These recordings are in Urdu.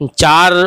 4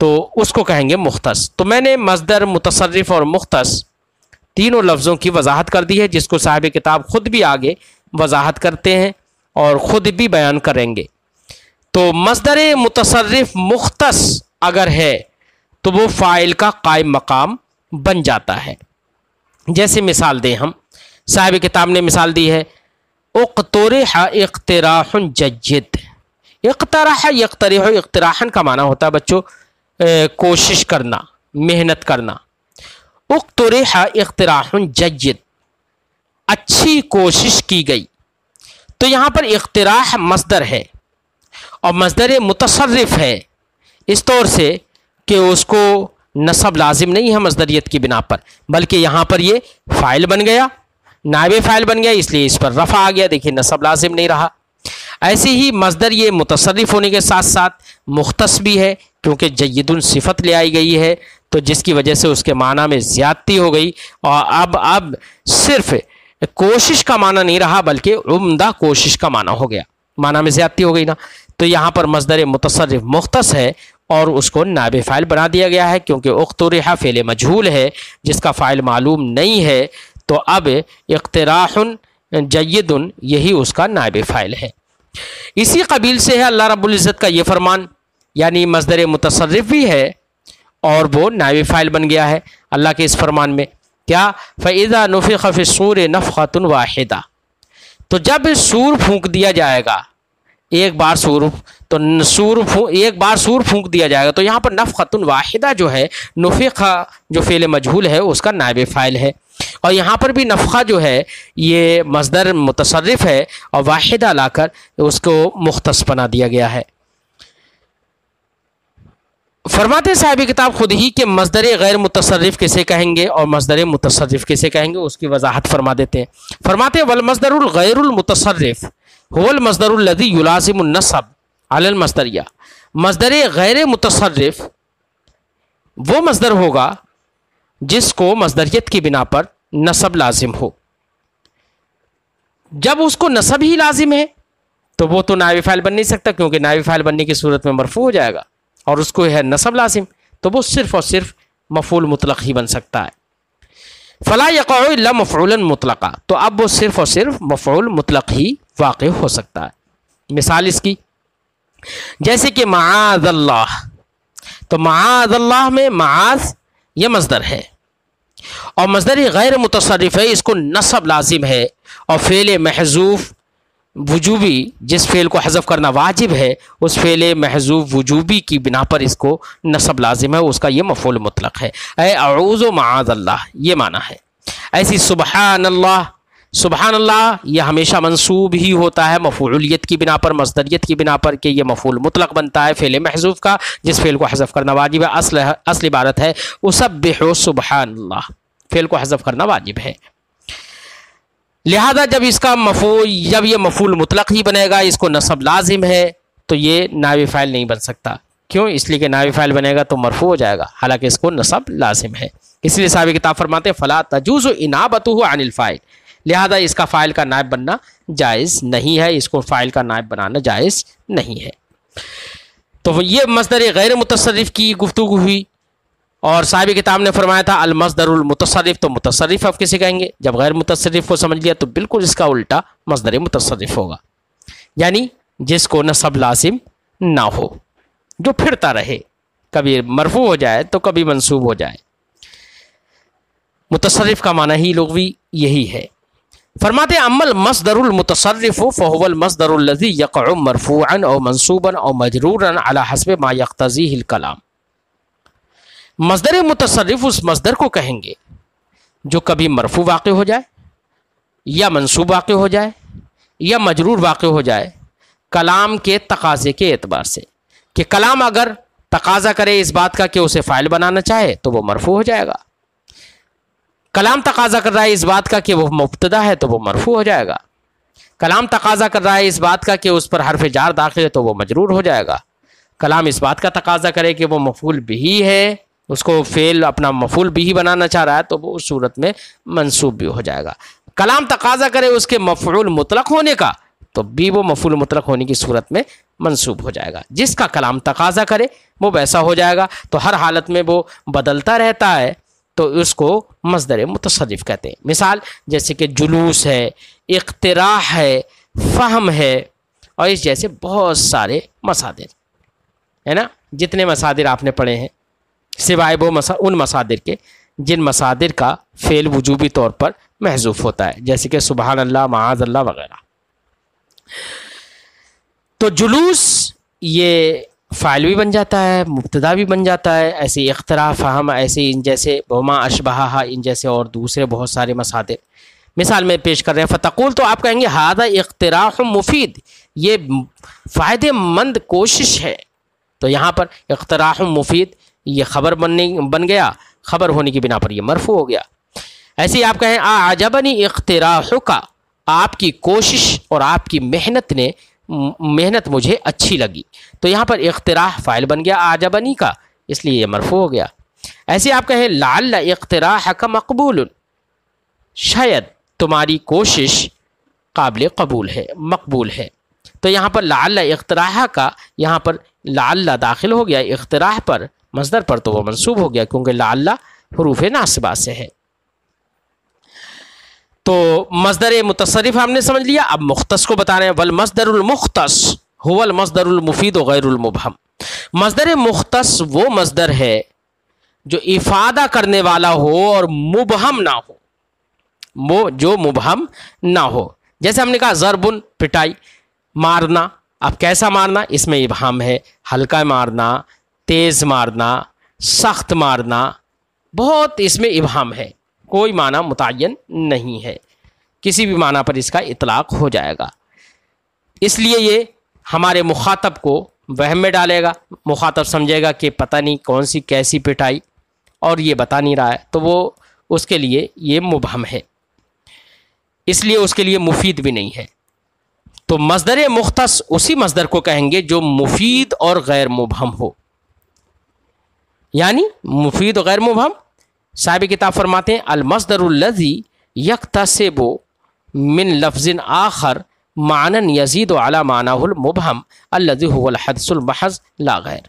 تو اس کو کہیں گے مختص۔ تو میں نے مصدر، متصرف اور مختص تینوں لفظوں کی وضاحت کر دی ہے، جس کو صاحب کتاب خود بھی آگے وضاحت کرتے ہیں اور خود بھی بیان کریں گے۔ تو مصدر متصرف مختص اگر ہے تو وہ فاعل کا قائم مقام بن جاتا ہے۔ جیسے مثال دیں ہم، صاحب کتاب نے مثال دی ہے اقترح اقتراح جید۔ اقترح یقترح، اقتراحن کا معنی ہوتا ہے بچوں کوشش کرنا، محنت کرنا۔ اقترح اقتراح جید، اچھی کوشش کی گئی۔ تو یہاں پر اقتراح مصدر ہے اور مصدر متصرف ہے، اس طور سے کہ اس کو نصب لازم نہیں ہے مصدریت کی بنا پر، بلکہ یہاں پر یہ فاعل بن گیا، نائب فاعل بن گیا، اس لیے اس پر رفع آ گیا، دیکھیے نصب لازم نہیں رہا۔ ایسے ہی مصدر یہ متصرف ہونے کے ساتھ ساتھ مختص بھی ہے، کیونکہ جید صفت لے آئی گئی ہے، تو جس کی وجہ سے اس کے معنی میں زیادتی ہو گئی، اور اب صرف کوشش کا معنی نہیں رہا بلکہ عمدہ کوشش کا معنی ہو گیا، معنی میں زیادتی ہو گئی نا۔ تو یہاں پر مصدر متصرف مختص ہے اور اس کو نائب فاعل بنا دیا گیا ہے، کیونکہ اقترح فعل مجہول ہے جس کا فاعل معلوم نہیں ہے، تو اب اقتراح جید یہی اس کا نائب فاعل ہے۔ اسی قبیل سے ہے اللہ رب العزت کا یہ فرمان، یعنی مصدر متصرف بھی ہے اور وہ نائب فاعل بن گیا ہے اللہ کے اس فرمان میں، کیا فَإِذَا نُفِخَ فِي الصُّورِ نَفْخَةٌ وَاحِدَةٌ، تو جب سور پھونک دیا جائے گا، ایک بار سور پھونک دیا جائے گا، تو یہاں پر نفخۃ واحدہ جو ہے، نفخ جو فعل مجہول ہے اس کا نائب فاعل ہے، اور یہاں پر بھی نفخہ جو ہے یہ مصدر متصرف ہے اور واحدہ لا کر اس کو مختص بنا دیا گیا ہے۔ فرماتے صاحب کتاب خود ہی کہ مصدر غیر متصرف کسے کہیں گے اور مصدر متصرف کسے کہیں گے، اس کی وضاحت فرما دیتے ہیں۔ فرماتے والمصدر الغیر المتصرف هو المصدر الذي يلازم النصب على المصدریہ، مصدر غیر متصرف وہ مصدر ہوگا جس کو مصدریت کی بنا پر نصب لازم ہو۔ جب اس کو نصب ہی لازم ہے تو وہ تو نائب فاعل بن نہیں سکتا، کیونکہ نائب فاعل بننے کی صورت میں مرفوع ہو جائے گا، اور اس کو ہے نصب لازم، تو وہ صرف اور صرف مفعول مطلق ہی بن سکتا ہے۔ فلا یقع الا مفعولا مطلقا، تو اب وہ صرف اور صرف مفعول مطلق ہی واقع ہو سکتا ہے۔ مثال اس کی جیسے کہ معاذ اللہ، تو معاذ اللہ میں معاذ یہ مصدر ہے اور مصدر غیر متصرف ہے، اس کو نصب لازم ہے، اور فعل محذوف وجوبی جس فعل کو حذف کرنا واجب ہے اس فعل محذوف وجوبی کی بنا پر اس کو نصب لازم ہے، اس کا یہ مفعول مطلق ہے۔ اے اعوذ معاذ اللہ یہ معنی ہے۔ ایسی سبحان اللہ، سبحان اللہ یہ ہمیشہ منصوب ہی ہوتا ہے مفعولیت کی بنا پر، مصدریت کی بنا پر، کہ یہ مفعول مطلق بنتا ہے فعل محذوف کا جس فعل کو حذف کرنا واجب ہے۔ اصل عبارت ہے اسبح سبحان اللہ، فعل کو حذف کرنا واجب ہے، لہذا جب یہ مفعول مطلق ہی بنے گا، اس کو نصب لازم ہے، تو یہ نائب فاعل نہیں بن سکتا۔ کیوں؟ اس لیے کہ نائب فاعل بنے گا تو مرفوع ہو جائے گا، حالانکہ اس کو نصب لازم ہے۔ اس لیے صاحب کتاب فرماتے ہیں فلا تجوز انابتہ عن الفاعل، لہذا اس کا فاعل کا نائب بننا جائز نہیں ہے، اس کو فاعل کا نائب بنانا جائز نہیں ہے۔ تو یہ مصدر غیر متصرف کی گفتگو ہوئی، اور صاحب کتاب نے فرمایا تھا المصدر المتصرف، تو متصرف اب کسے کہیں گے؟ جب غیر متصرف کو سمجھ لیا تو بالکل اس کا الٹا مصدر متصرف ہوگا، یعنی جس کو نصب لازم نہ ہو، جو پھرتا رہے، کبھی مرفوع ہو جائے تو کبھی منصوب ہو جائے۔ متصرف کا معنی ہی لغوی یہی ہے۔ فرماتے ہیں اما المصدر المتصرف فهو المصدر الذي يقع مرفوعا او منصوبا او مجرورا على حسب ما يقتضيه الكلام، مصدر متصرف اس مصدر کو کہیں گے جو کبھی مرفوع واقع ہو جائے یا منصوب واقع ہو جائے یا مجرور واقع ہو جائے کلام کے تقاضے کے اعتبار سے، کہ کلام اگر تقاضا کرے اس بات کا کہ اسے فاعل بنانا چاہے تو وہ مرفوع ہو جائے گا، کلام تقاضا کر رہا ہے اس بات کا کہ وہ مبتدا ہے تو وہ مرفوع ہو جائے گا، کلام تقاضا کر رہا ہے اس بات کا کہ اس پر حرف جار داخل ہے تو وہ مجرور ہو جائے گا، کلام اس بات کا تقاضا کرے کہ وہ مفعول بہ ہے، اس کو فعل اپنا مفعول بہ بنانا چاہ رہا ہے تو وہ اس صورت میں منصوب بھی ہو جائے گا، کلام تقاضا کرے اس کے مفعول مطلق ہونے کا تو بھی وہ مفعول مطلق ہونے کی صورت میں منصوب ہو جائے گا. جس کا کلام تقاضا کرے وہ ویسا ہو جائے گا. تو ہر حالت میں وہ بدلتا رہتا ہے تو اس کو مصدر متصرف کہتے ہیں. مثال جیسے کہ جلوس ہے، اقتراح ہے، فہم ہے، اور اس جیسے بہت سارے مصادر ہے نا. جتنے مصادر آپ نے پڑھے ہیں سوائے وہ ان مصادر کے جن مصادر کا فعل وجوبی طور پر محذوف ہوتا ہے، جیسے کہ سبحان اللہ، معاذ اللہ وغیرہ. تو جلوس یہ فاعل بھی بن جاتا ہے، مبتدا بھی بن جاتا ہے. ایسے اختراع، فہم، ایسے ان جیسے وما اشبہہا، ان جیسے اور دوسرے بہت سارے مصادر. مثال میں پیش کر رہے ہیں فتقول، تو آپ کہیں گے ھذا اقتراح مفید، یہ فائدہ مند کوشش ہے. تو یہاں پر اقتراح مفید یہ خبر بن گیا، خبر ہونے کی بنا پر یہ مرفوع ہو گیا. ایسے آپ کہیں اعجبنی اقتراحک، آپ کی کوشش اور آپ کی محنت مجھے اچھی لگی. تو یہاں پر اقتراح فاعل بن گیا اعجبنی کا، اس لیے یہ مرفوع ہو گیا. ایسے آپ کہیں لعل اقتراحک مقبول، شاید تمہاری کوشش قابل قبول ہے، مقبول ہے. تو یہاں پر لعل اقتراح کا، یہاں پر لعل داخل ہو گیا اقتراح پر، مصدر پر، تو وہ منصوب ہو گیا کیونکہ لعل حروف ناصبہ سے ہے. تو مصدر متصرف ہم نے سمجھ لیا. اب مختص کو بتا رہے ہیں. والمصدر المختص هو المصدر المفید غیر المبہم. مصدر مختص وہ مصدر ہے جو افادہ کرنے والا ہو اور مبہم نہ ہو، وہ جو مبہم نہ ہو. جیسے ہم نے کہا ضربن، پٹائی، مارنا. اب کیسا مارنا؟ اس میں ابہام ہے. ہلکا مارنا، تیز مارنا، سخت مارنا، بہت اس میں ابہام ہے. کوئی معنی متعین نہیں ہے، کسی بھی معنی پر اس کا اطلاق ہو جائے گا. اس لیے یہ ہمارے مخاطب کو وہم میں ڈالے گا. مخاطب سمجھے گا کہ پتہ نہیں کون سی کیسی پٹائی، اور یہ بتا نہیں رہا ہے، تو وہ اس کے لیے یہ مبہم ہے، اس لیے اس کے لیے مفید بھی نہیں ہے. تو مصدر مختص اسی مصدر کو کہیں گے جو مفید اور غیر مبہم ہو. یعنی مفید و غیر مبہم. صاحب کتاب فرماتے ہیں المصدر الذی یکتسب من لفظ آخر معنی یزید علی معنیہ المبہم الذی هو الحدث المحض لا غیر.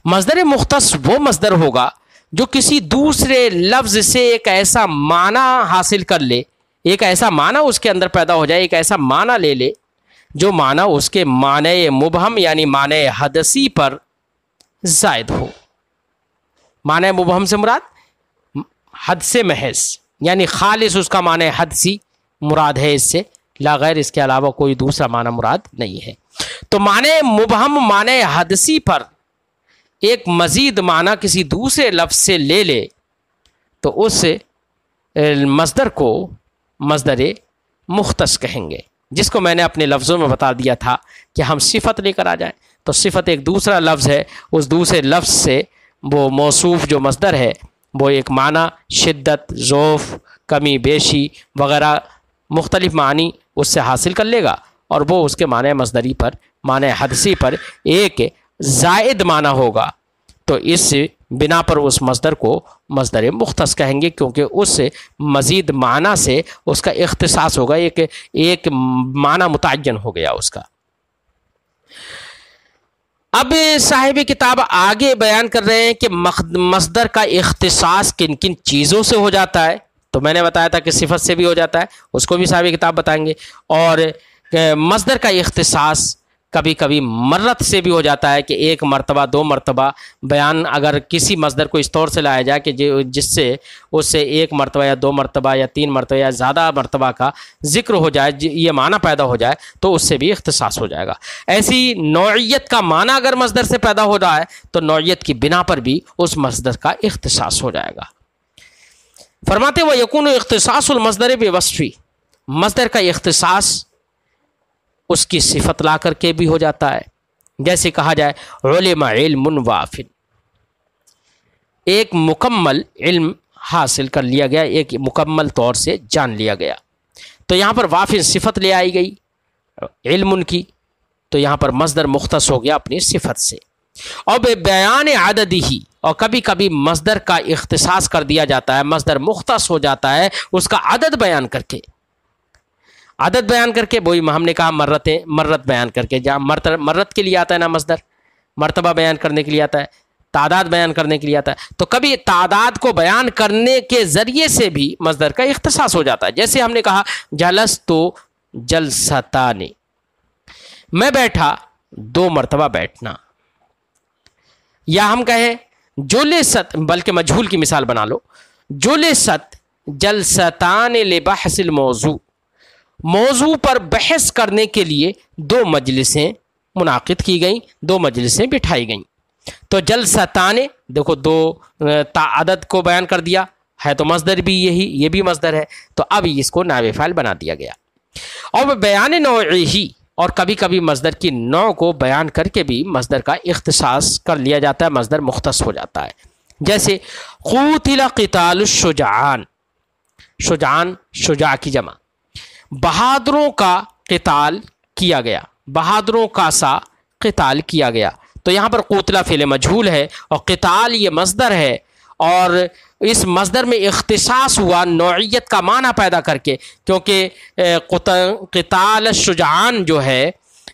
مصدر مختص وہ مصدر ہوگا جو کسی دوسرے لفظ سے ایک ایسا معنی حاصل کر لے، ایک ایسا معنی اس کے اندر پیدا ہو جائے، ایک ایسا معنی لے لے جو معنی اس کے معنی مبہم یعنی معنی حدثی پر زائد ہو. معنی مبہم سے مراد حد سے محض، یعنی خالص اس کا معنی حدثی مراد ہے اس سے، لا غیر، اس کے علاوہ کوئی دوسرا معنی مراد نہیں ہے. تو معنی مبہم معنی حدثی پر ایک مزید معنی کسی دوسرے لفظ سے لے لے تو اس مصدر کو مصدر مختص کہیں گے. جس کو میں نے اپنے لفظوں میں بتا دیا تھا کہ ہم صفت لے کر آ جائیں، تو صفت ایک دوسرا لفظ ہے، اس دوسرے لفظ سے وہ موصوف جو مصدر ہے وہ ایک معنی، شدت، ضعف، کمی بیشی وغیرہ مختلف معنی اس سے حاصل کر لے گا، اور وہ اس کے معنی مصدری پر، معنی حدثی پر ایک زائد معنی ہوگا. تو اس بنا پر اس مصدر کو مصدر مختص کہیں گے، کیونکہ اس مزید معنی سے اس کا اختصاص ہوگا، ایک معنی متعین ہو گیا اس کا. اب صاحب کتاب آگے بیان کر رہے ہیں کہ مصدر کا اختصاص کن کن چیزوں سے ہو جاتا ہے. تو میں نے بتایا تھا کہ صفت سے بھی ہو جاتا ہے، اس کو بھی صاحب کتاب بتائیں گے. اور مصدر کا اختصاص کبھی کبھی مرت سے بھی ہو جاتا ہے کہ ایک مرتبہ، دو مرتبہ بیان اگر کسی مصدر کو اس طور سے لایا جائے کہ جس سے اس سے ایک مرتبہ یا دو مرتبہ یا تین مرتبہ یا زیادہ مرتبہ کا ذکر ہو جائے، یہ معنی پیدا ہو جائے، تو اس سے بھی اختصاص ہو جائے گا. ایسی نوعیت کا معنی اگر مصدر سے پیدا ہو رہا ہے تو نوعیت کی بنا پر بھی اس مصدر کا اختصاص ہو جائے گا. فرماتے وہ یکون اختصاص المصدر بوصفی، مصدر کا اختصاص اس کی صفت لا کر کے بھی ہو جاتا ہے. جیسے کہا جائے علم علم وافن، ایک مکمل علم حاصل کر لیا گیا، ایک مکمل طور سے جان لیا گیا. تو یہاں پر وافن صفت لے آئی گئی علم کی، تو یہاں پر مصدر مختص ہو گیا اپنی صفت سے. اور بیان عددی ہی، اور کبھی کبھی مصدر کا اختصاص کر دیا جاتا ہے، مصدر مختص ہو جاتا ہے اس کا عدد بیان کر کے. عدد بیان کر کے، وہی ہم نے کہا مرتیں، مرت بیان کر کے، جہاں مرت کے لیے آتا ہے نا مصدر، مرتبہ بیان کرنے کے لیے آتا ہے، تعداد بیان کرنے کے لیے آتا ہے، تو کبھی تعداد کو بیان کرنے کے ذریعے سے بھی مصدر کا اختصاص ہو جاتا ہے. جیسے ہم نے کہا جلستو جلستان، میں بیٹھا 2 مرتبہ بیٹھنا. یا ہم کہیں جلست، بلکہ مجہول کی مثال بنا لو، جلست جلستان لبحث الموضوع، موضوع پر بحث کرنے کے لیے 2 مجلسیں منعقد کی گئیں، 2 مجلسیں بٹھائی گئیں. تو جلستان دیکھو 2 عدد کو بیان کر دیا ہے، تو مصدر بھی یہی، یہ بھی مصدر ہے، تو اب اس کو نائب فاعل بنا دیا گیا. اور بیان نوعی، اور کبھی کبھی مصدر کی نوع کو بیان کر کے بھی مصدر کا اختصاص کر لیا جاتا ہے، مصدر مختص ہو جاتا ہے. جیسے قوتل قتال الشجعان، شجعان شجاع کی جمع، بہادروں کا قتال کیا گیا، بہادروں کا سا قتال کیا گیا. تو یہاں پر قوتلہ فعل مجہول ہے اور قتال یہ مصدر ہے، اور اس مصدر میں اختصاص ہوا نوعیت کا معنی پیدا کر کے، کیونکہ قتال الشجعان جو ہے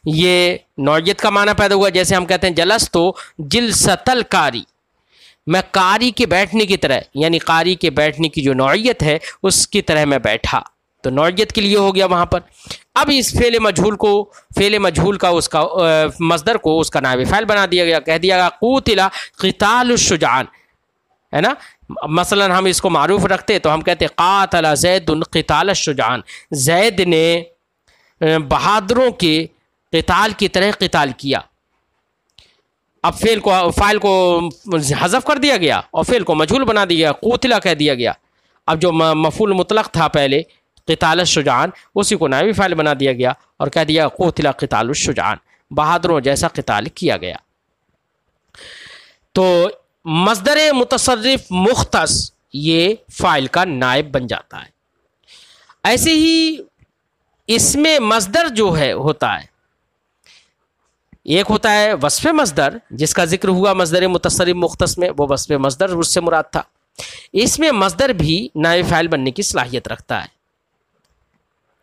یہ نوعیت کا معنی پیدا ہوا. جیسے ہم کہتے ہیں جلستو جلست القاری، میں قاری کے بیٹھنے کی طرح، یعنی قاری کے بیٹھنے کی جو نوعیت ہے اس کی طرح میں بیٹھا، تو نوعیت کے لیے ہو گیا وہاں پر. اب اس فعل مجہول کا اس کا مصدر کو اس کا نائب فاعل بنا دیا گیا، کہہ دیا گیا قوتل قتال الشجعان، ہے نا. مثلا ہم اس کو معروف رکھتے تو ہم کہتے قاتل زید قتال الشجعان، زید نے بہادروں کے قتال کی طرح قتال کیا. اب فاعل کو حذف کر دیا گیا اور فعل کو مجہول بنا دیا گیا، قوتلہ کہہ دیا گیا. اب جو مفعول مطلق تھا پہلے قتال الشجعان، اسی کو نائب فاعل بنا دیا گیا اور کہہ دیا قوتلہ قتال الشجعان، بہادروں جیسا قتال کیا گیا. تو مصدر متصرف مختص یہ فاعل کا نائب بن جاتا ہے. ایسے ہی اس میں مصدر جو ہے ہوتا ہے، ایک ہوتا ہے وصف مصدر جس کا ذکر ہوا مصدر متصرف مختص میں، وہ وصف مصدر اس سے مراد تھا. اس میں مصدر بھی نائب فاعل بننے کی صلاحیت رکھتا ہے.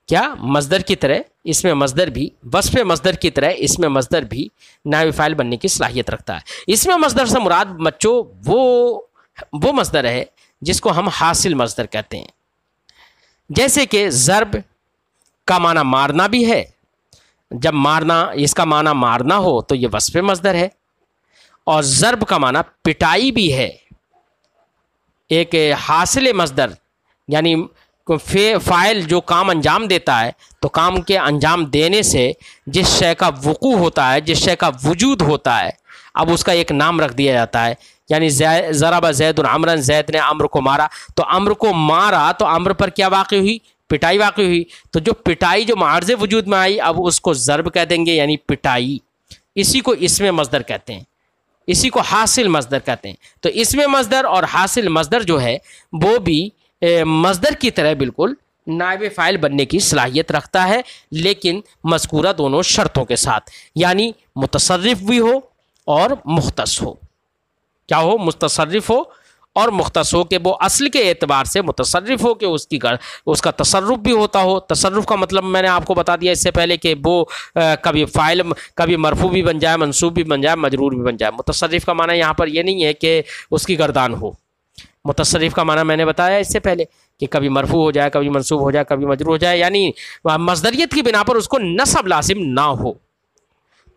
کیا مصدر کی طرح اس میں مصدر بھی، وصف مصدر کی طرح اس میں مصدر بھی نائب فاعل بننے کی صلاحیت رکھتا ہے. اس میں مصدر سے مراد بچوں وہ مصدر ہے جس کو ہم حاصل مصدر کہتے ہیں. جیسے کہ ضرب کا معنی مارنا بھی ہے، جب مارنا اس کا معنی مارنا ہو تو یہ وصف مصدر ہے، اور ضرب کا معنی پٹائی بھی ہے، ایک حاصل مصدر، یعنی فاعل جو کام انجام دیتا ہے تو کام کے انجام دینے سے جس شے کا وقوع ہوتا ہے، جس شے کا وجود ہوتا ہے، اب اس کا ایک نام رکھ دیا جاتا ہے. یعنی ضرب زید عمرا، زید نے عمرو کو مارا، تو عمرو کو مارا تو عمرو پر کیا واقع ہوئی؟ پٹائی واقع ہوئی. تو جو پٹائی جو معارض وجود میں آئی، اب اس کو ضرب کہہ دیں گے، یعنی پٹائی. اسی کو اسم مصدر کہتے ہیں، اسی کو حاصل مصدر کہتے ہیں. تو اسم مصدر اور حاصل مصدر جو ہے وہ بھی مصدر کی طرح بالکل نائب فاعل بننے کی صلاحیت رکھتا ہے، لیکن مذکورہ دونوں شرطوں کے ساتھ، یعنی متصرف بھی ہو اور مختص ہو. کیا ہو؟ متصرف ہو اور مختص ہو، کہ وہ اصل کے اعتبار سے متصرف ہو، کہ اس کا تصرف بھی ہوتا ہو. تصرف کا مطلب میں نے آپ کو بتا دیا اس سے پہلے کہ وہ کبھی فاعل، کبھی مرفوع بھی بن جائے، منصوب بھی بن جائے، مجرور بھی بن جائے. متصرف کا معنی یہاں پر یہ نہیں ہے کہ اس کی گردان ہو. متصرف کا معنی میں نے بتایا اس سے پہلے کہ کبھی مرفوع ہو جائے، کبھی منصوب ہو جائے، کبھی مجرور ہو جائے، یعنی مصدریت کی بنا پر اس کو نصب لازم نہ ہو.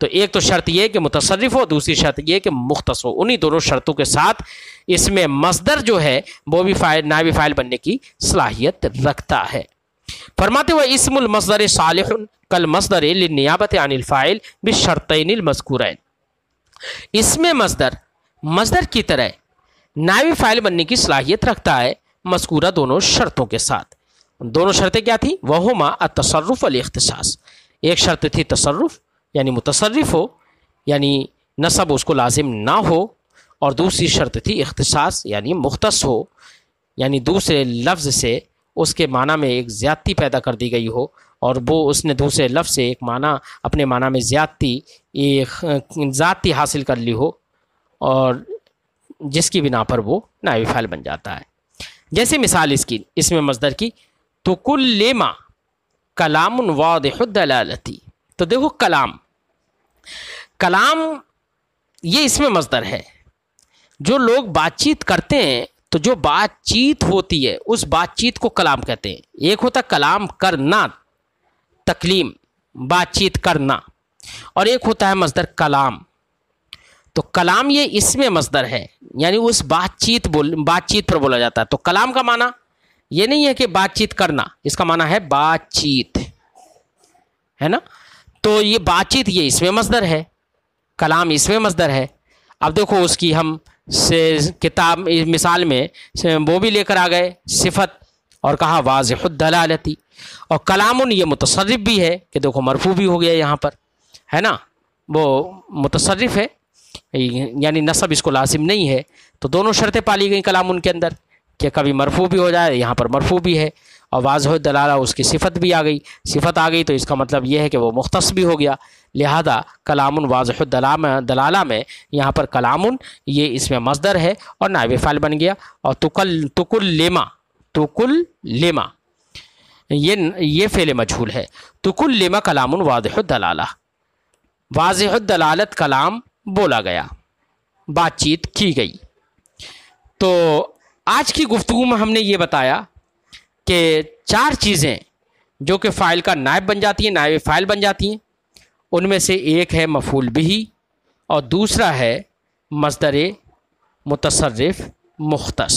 تو ایک تو شرط یہ کہ متصرف ہو، دوسری شرط یہ کہ مختص ہو. انہی دونوں شرطوں کے ساتھ اس میں مصدر جو ہے وہ بھی نائب فاعل بننے کی صلاحیت رکھتا ہے. فرماتے ہوئے اسم المصدر صالح کالمصدر للنیابۃ عن الفاعل بالشرطین المذکورین. اسم مصدر کی طرح نائب فاعل بننے کی صلاحیت رکھتا ہے مذکورہ دونوں شرطوں کے ساتھ. دونوں شرطیں کیا تھیں؟ وہما التصرف والاختصاص. ایک شرط تھی تصرف، یعنی متصرف ہو، یعنی نصب اس کو لازم نہ ہو، اور دوسری شرط تھی اختصاص، یعنی مختص ہو، یعنی دوسرے لفظ سے اس کے معنی میں ایک زیادتی پیدا کر دی گئی ہو، اور وہ اس نے دوسرے لفظ سے ایک معنی اپنے معنی میں ذاتی حاصل کر لی ہو، اور جس کی بنا پر وہ نائب فاعل بن جاتا ہے. جیسے مثال اس میں مصدر کی تو کلما، کلام واضح الدلالتی. تو دیکھو کلام یہ اس میں مصدر ہے. جو لوگ بات چیت کرتے ہیں تو جو بات چیت ہوتی ہے اس بات چیت کو کلام کہتے ہیں. ایک ہوتا کلام کرنا، تکلیم، بات چیت کرنا، اور ایک ہوتا ہے مصدر کلام. تو کلام یہ اس میں مصدر ہے، یعنی اس بات چیت پر بولا جاتا ہے. تو کلام کا معنی یہ نہیں ہے کہ بات چیت کرنا، اس کا معنی ہے بات چیت، ہے نا. تو یہ بات چیت یہ اس میں مصدر ہے، کلام اس میں مصدر ہے. اب دیکھو اس کی ہم کتاب مثال میں وہ بھی لے کر آ گئے صفت، اور کہا واضح الدلالتی. اور کلام یہ متصرف بھی ہے کہ دیکھو مرفوع بھی ہو گیا یہاں پر، ہے نا، وہ متصرف ہے، یعنی نصب اس کو لازم نہیں ہے. تو دونوں شرطیں پالی گئیں کلام کے اندر کہ کبھی مرفوع بھی ہو جائے، یہاں پر مرفوع بھی ہے، اور واضح الدلالہ اس کی صفت بھی آ گئی. صفت آ گئی تو اس کا مطلب یہ ہے کہ وہ مختص بھی ہو گیا. لہذا کلام واضح الدلالہ میں یہاں پر کلام یہ اس میں مصدر ہے اور نائب فاعل بن گیا. اور تکلما یہ فعل مجہول ہے. تکلما کلام واضح الدلالہ، واضح الدلالت کلام بولا گیا، بات چیت کی گئی. تو آج کی گفتگو میں ہم نے یہ بتایا کہ 4 چیزیں جو کہ فاعل کا نائب بن جاتی ہیں، نائب فاعل بن جاتی ہیں. ان میں سے ایک ہے مفعول بہ، اور دوسرا ہے مصدر متصرف مختص.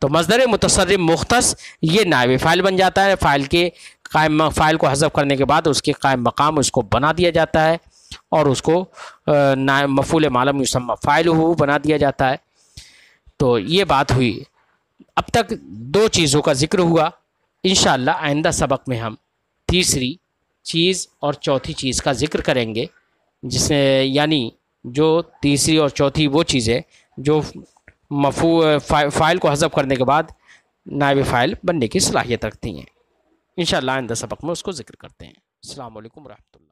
تو مصدر متصرف مختص یہ نائب فاعل بن جاتا ہے. فاعل کو حذف کرنے کے بعد اس کے قائم مقام اس کو بنا دیا جاتا ہے، اور اس کو مفعول ما لم یسمى فاعلہ بنا دیا جاتا ہے. تو یہ بات ہوئی. اب تک 2 چیزوں کا ذکر ہوا. انشاءاللہ آئندہ سبق میں ہم تیسری چیز اور چوتھی چیز کا ذکر کریں گے، یعنی جو تیسری اور چوتھی وہ چیزیں جو فاعل کو حذف کرنے کے بعد نائب فاعل بننے کی صلاحیت رکھتی ہیں. انشاءاللہ آئندہ سبق میں اس کو ذکر کرتے ہیں. السلام علیکم ورحمۃ اللہ.